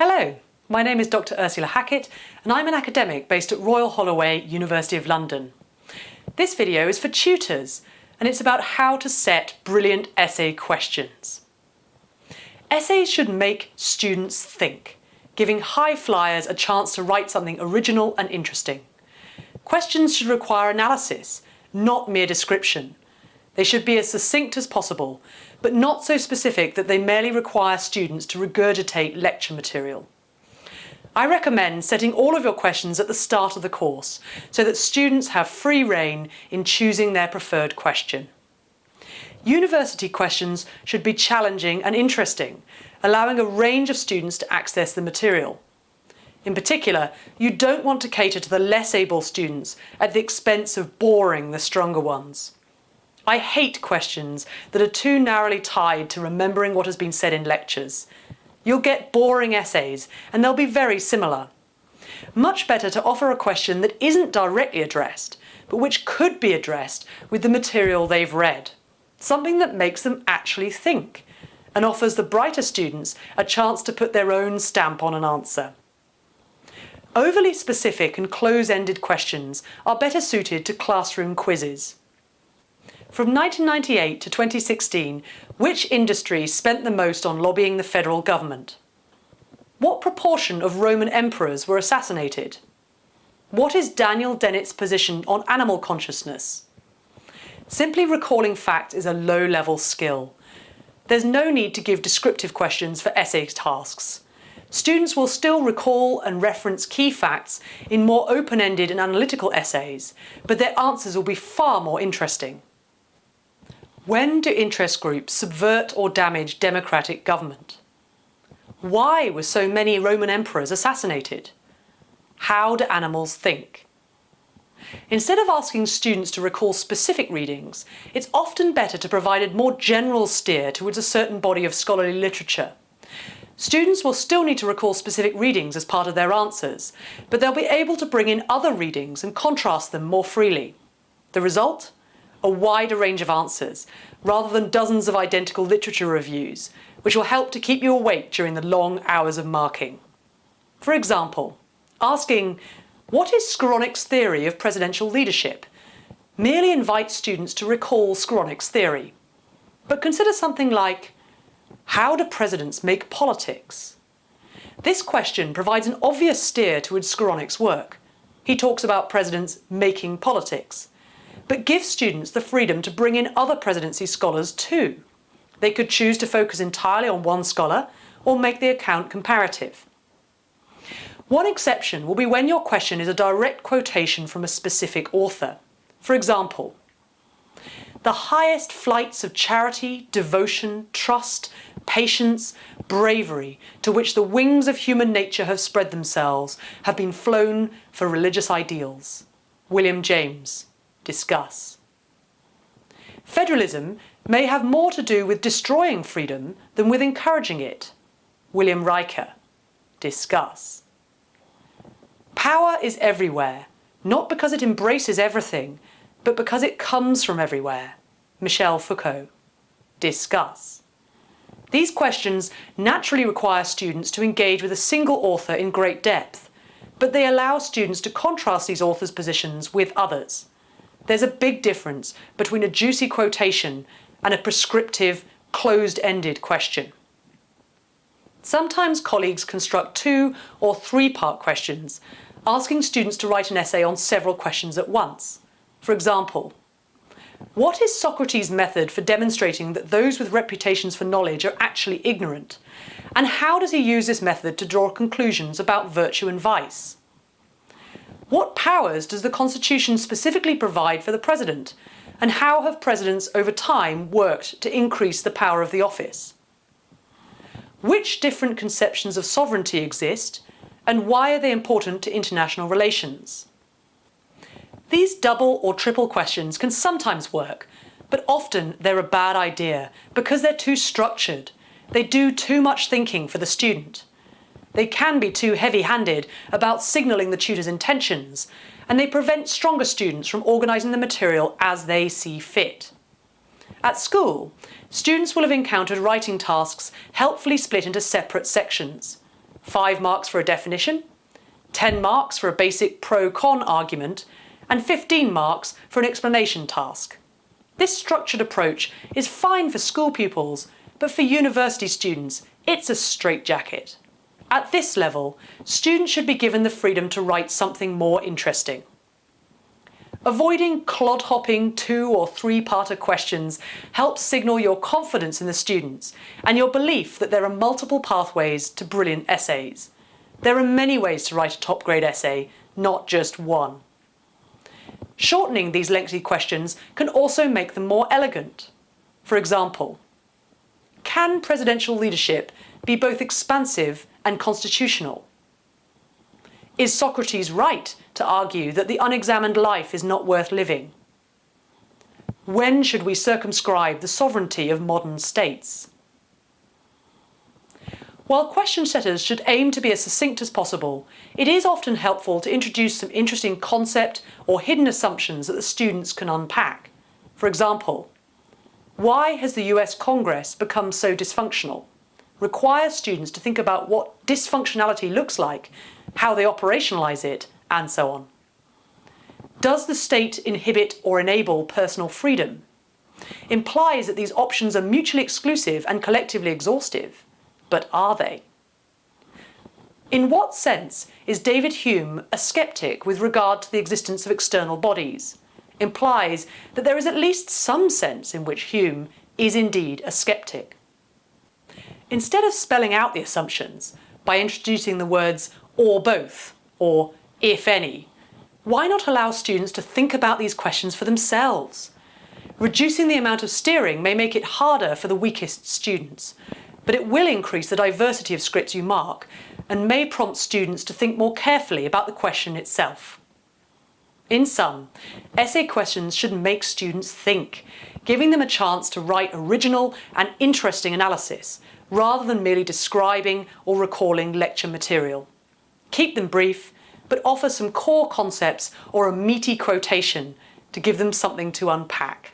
Hello, my name is Dr Ursula Hackett and I'm an academic based at Royal Holloway, University of London. This video is for tutors and it's about how to set brilliant essay questions. Essays should make students think, giving high flyers a chance to write something original and interesting. Questions should require analysis, not mere description. They should be as succinct as possible, but not so specific that they merely require students to regurgitate lecture material. I recommend setting all of your questions at the start of the course so that students have free rein in choosing their preferred question. University questions should be challenging and interesting, allowing a range of students to access the material. In particular, you don't want to cater to the less able students at the expense of boring the stronger ones. I hate questions that are too narrowly tied to remembering what has been said in lectures. You'll get boring essays and they'll be very similar. Much better to offer a question that isn't directly addressed, but which could be addressed with the material they've read. Something that makes them actually think and offers the brighter students a chance to put their own stamp on an answer. Overly specific and close-ended questions are better suited to classroom quizzes. From 1998 to 2016, which industry spent the most on lobbying the federal government? What proportion of Roman emperors were assassinated? What is Daniel Dennett's position on animal consciousness? Simply recalling facts is a low-level skill. There's no need to give descriptive questions for essay tasks. Students will still recall and reference key facts in more open-ended and analytical essays, but their answers will be far more interesting. When do interest groups subvert or damage democratic government? Why were so many Roman emperors assassinated? How do animals think? Instead of asking students to recall specific readings, it's often better to provide a more general steer towards a certain body of scholarly literature. Students will still need to recall specific readings as part of their answers, but they'll be able to bring in other readings and contrast them more freely. The result? A wider range of answers, rather than dozens of identical literature reviews, which will help to keep you awake during the long hours of marking. For example, asking, "What is Skowronek's theory of presidential leadership?" merely invites students to recall Skowronek's theory. But consider something like, "How do presidents make politics?" This question provides an obvious steer towards Skowronek's work. He talks about presidents making politics, but gives students the freedom to bring in other presidency scholars too. They could choose to focus entirely on one scholar or make the account comparative. One exception will be when your question is a direct quotation from a specific author. For example, "The highest flights of charity, devotion, trust, patience, bravery to which the wings of human nature have spread themselves have been flown for religious ideals." William James. Discuss. Federalism may have more to do with destroying freedom than with encouraging it. William Riker. Discuss. Power is everywhere, not because it embraces everything, but because it comes from everywhere. Michel Foucault. Discuss. These questions naturally require students to engage with a single author in great depth, but they allow students to contrast these authors' positions with others. There's a big difference between a juicy quotation and a prescriptive, closed-ended question. Sometimes colleagues construct 2- or 3-part questions, asking students to write an essay on several questions at once. For example, what is Socrates' method for demonstrating that those with reputations for knowledge are actually ignorant? And how does he use this method to draw conclusions about virtue and vice? What powers does the Constitution specifically provide for the President? And how have presidents over time worked to increase the power of the office? Which different conceptions of sovereignty exist? And why are they important to international relations? These double or triple questions can sometimes work, but often they're a bad idea because they're too structured. They do too much thinking for the student. They can be too heavy-handed about signalling the tutor's intentions, and they prevent stronger students from organising the material as they see fit. At school, students will have encountered writing tasks helpfully split into separate sections. 5 marks for a definition, 10 marks for a basic pro-con argument, and 15 marks for an explanation task. This structured approach is fine for school pupils, but for university students, it's a straitjacket. At this level, students should be given the freedom to write something more interesting. Avoiding clod-hopping 2- or 3-parter questions helps signal your confidence in the students and your belief that there are multiple pathways to brilliant essays. There are many ways to write a top-grade essay, not just one. Shortening these lengthy questions can also make them more elegant. For example, can presidential leadership be both expansive and constitutional? Is Socrates right to argue that the unexamined life is not worth living? When should we circumscribe the sovereignty of modern states? While question setters should aim to be as succinct as possible, it is often helpful to introduce some interesting concept or hidden assumptions that the students can unpack. For example, why has the US Congress become so dysfunctional? Require students to think about what dysfunctionality looks like, how they operationalise it, and so on. Does the state inhibit or enable personal freedom? Implies that these options are mutually exclusive and collectively exhaustive. But are they? In what sense is David Hume a skeptic with regard to the existence of external bodies? Implies that there is at least some sense in which Hume is indeed a skeptic. Instead of spelling out the assumptions by introducing the words or both, or if any, why not allow students to think about these questions for themselves? Reducing the amount of steering may make it harder for the weakest students, but it will increase the diversity of scripts you mark and may prompt students to think more carefully about the question itself. In sum, essay questions should make students think, giving them a chance to write original and interesting analysis, rather than merely describing or recalling lecture material. Keep them brief, but offer some core concepts or a meaty quotation to give them something to unpack.